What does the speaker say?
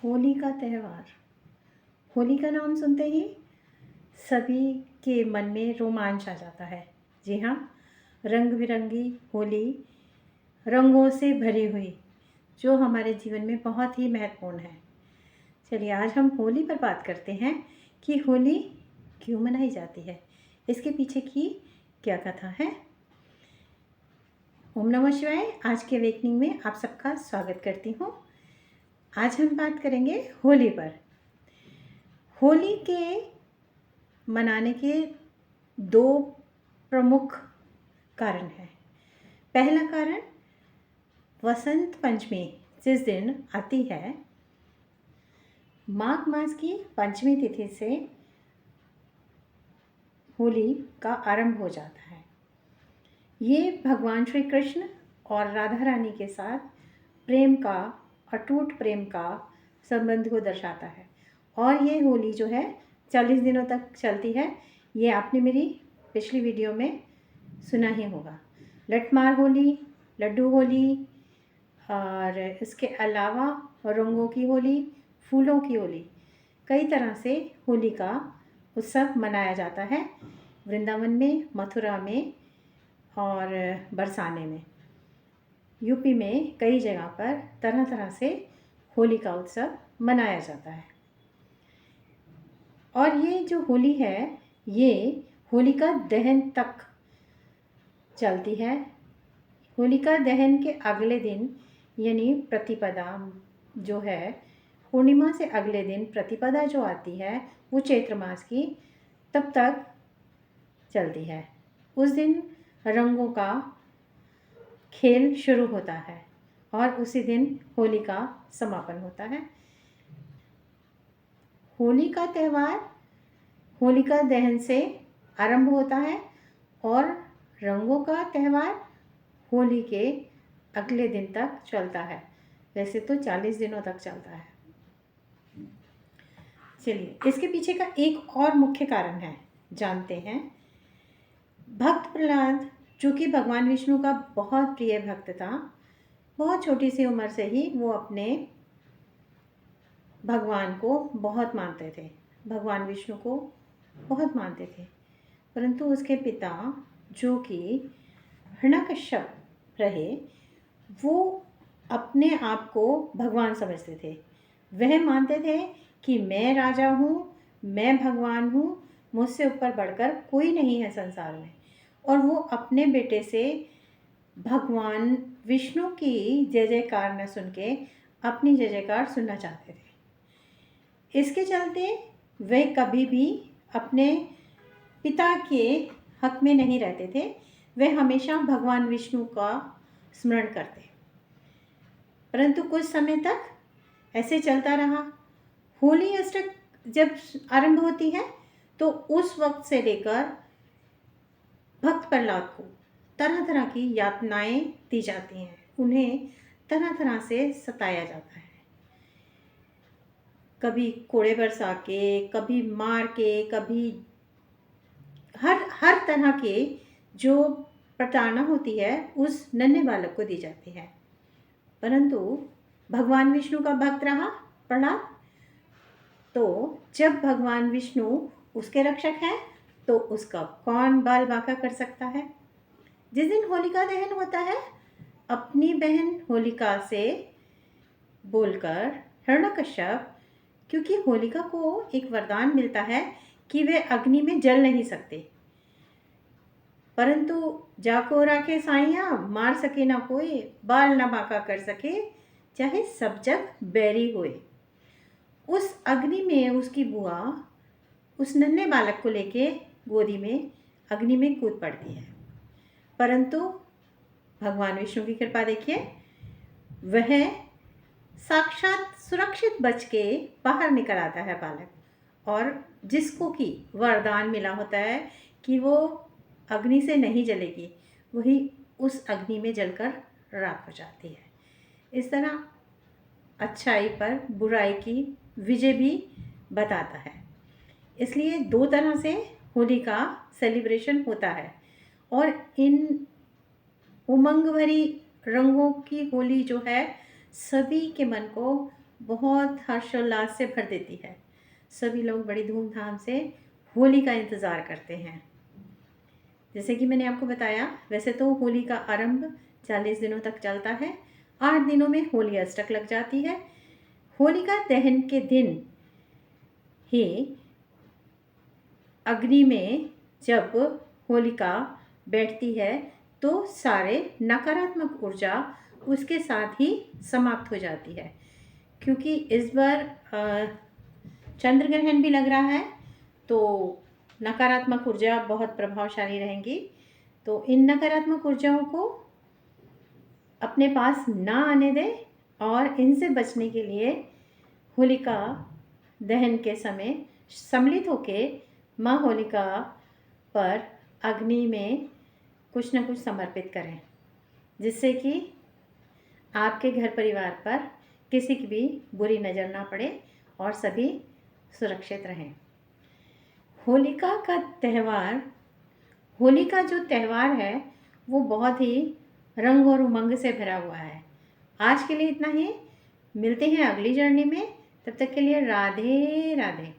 होली का त्यौहार। होली का नाम सुनते ही सभी के मन में रोमांच आ जाता है। जी हाँ, रंग बिरंगी होली, रंगों से भरी हुई, जो हमारे जीवन में बहुत ही महत्वपूर्ण है। चलिए आज हम होली पर बात करते हैं कि होली क्यों मनाई जाती है, इसके पीछे की क्या कथा है। ओम नमः शिवाय। आज के अवेकनिंग में आप सबका स्वागत करती हूँ। आज हम बात करेंगे होली पर। होली के मनाने के दो प्रमुख कारण हैं। पहला कारण वसंत पंचमी जिस दिन आती है, माघ मास की पंचमी तिथि से होली का आरंभ हो जाता है। ये भगवान श्री कृष्ण और राधा रानी के साथ प्रेम का, अटूट प्रेम का संबंध को दर्शाता है। और ये होली जो है 40 दिनों तक चलती है। ये आपने मेरी पिछली वीडियो में सुना ही होगा। लठमार होली, लड्डू होली और इसके अलावा रंगों की होली, फूलों की होली, कई तरह से होली का उत्सव मनाया जाता है वृंदावन में, मथुरा में और बरसाने में। यूपी में कई जगह पर तरह तरह से होली का उत्सव मनाया जाता है। और ये जो होली है, ये होलिका दहन तक चलती है। होलिका दहन के अगले दिन यानी प्रतिपदा जो है, पूर्णिमा से अगले दिन प्रतिपदा जो आती है वो चैत्र मास की, तब तक चलती है। उस दिन रंगों का खेल शुरू होता है और उसी दिन होली का समापन होता है। होली का त्यौहार होलिका दहन से आरंभ होता है और रंगों का त्यौहार होली के अगले दिन तक चलता है। वैसे तो 40 दिनों तक चलता है। चलिए इसके पीछे का एक और मुख्य कारण है, जानते हैं। भक्त प्रहलाद, जो कि भगवान विष्णु का बहुत प्रिय भक्त था, बहुत छोटी सी उम्र से ही वो अपने भगवान को बहुत मानते थे, भगवान विष्णु को बहुत मानते थे। परंतु उसके पिता, जो कि हिरण्यकश्यप रहे, वो अपने आप को भगवान समझते थे। वह मानते थे कि मैं राजा हूँ, मैं भगवान हूँ, मुझसे ऊपर बढ़कर कोई नहीं है संसार में। और वो अपने बेटे से भगवान विष्णु की जय जयकार न सुन के अपनी जय जयकार सुनना चाहते थे। इसके चलते वे कभी भी अपने पिता के हक में नहीं रहते थे। वे हमेशा भगवान विष्णु का स्मरण करते। परंतु कुछ समय तक ऐसे चलता रहा। होली अष्टक जब आरंभ होती है तो उस वक्त से लेकर भक्त प्रहलाद को तरह तरह की यातनाएं दी जाती हैं। उन्हें तरह तरह से सताया जाता है, कभी कोड़े बरसा के, कभी मार के, कभी हर तरह के जो प्रताड़ना होती है उस नन्हे बालक को दी जाती है। परंतु भगवान विष्णु का भक्त रहा प्रहलाद, तो जब भगवान विष्णु उसके रक्षक हैं तो उसका कौन बाल बांका कर सकता है। जिस दिन होलिका दहन होता है, अपनी बहन होलिका से बोलकर हिरण्यकश्यप, क्योंकि होलिका को एक वरदान मिलता है कि वे अग्नि में जल नहीं सकते, परंतु जाको राखे साइया, मार सके ना कोई, बाल ना बांका कर सके, चाहे सब जग बैरी होए। उस अग्नि में उसकी बुआ उस नन्हे बालक को लेके गोदी में अग्नि में कूद पड़ती है। परंतु भगवान विष्णु की कृपा देखिए, वह साक्षात सुरक्षित बच के बाहर निकल आता है बालक, और जिसको कि वरदान मिला होता है कि वो अग्नि से नहीं जलेगी, वही उस अग्नि में जलकर राख हो जाती है। इस तरह अच्छाई पर बुराई की विजय भी बताता है। इसलिए दो तरह से होली का सेलिब्रेशन होता है। और इन उमंग भरी रंगों की होली जो है, सभी के मन को बहुत हर्षोल्लास से भर देती है। सभी लोग बड़ी धूमधाम से होली का इंतज़ार करते हैं। जैसे कि मैंने आपको बताया, वैसे तो होली का आरंभ 40 दिनों तक चलता है। 8 दिनों में होली अष्टक लग जाती है। होलिका दहन के दिन ही अग्नि में जब होलिका बैठती है तो सारे नकारात्मक ऊर्जा उसके साथ ही समाप्त हो जाती है। क्योंकि इस बार चंद्र ग्रहण भी लग रहा है तो नकारात्मक ऊर्जा बहुत प्रभावशाली रहेंगी। तो इन नकारात्मक ऊर्जाओं को अपने पास ना आने दें और इनसे बचने के लिए होलिका दहन के समय सम्मिलित होके माँ होलिका पर अग्नि में कुछ न कुछ समर्पित करें, जिससे कि आपके घर परिवार पर किसी की भी बुरी नज़र ना पड़े और सभी सुरक्षित रहें। होलिका का त्यौहार, होली का जो त्यौहार है वो बहुत ही रंग और उमंग से भरा हुआ है। आज के लिए इतना ही। मिलते हैं अगली जर्नी में। तब तक के लिए राधे राधे।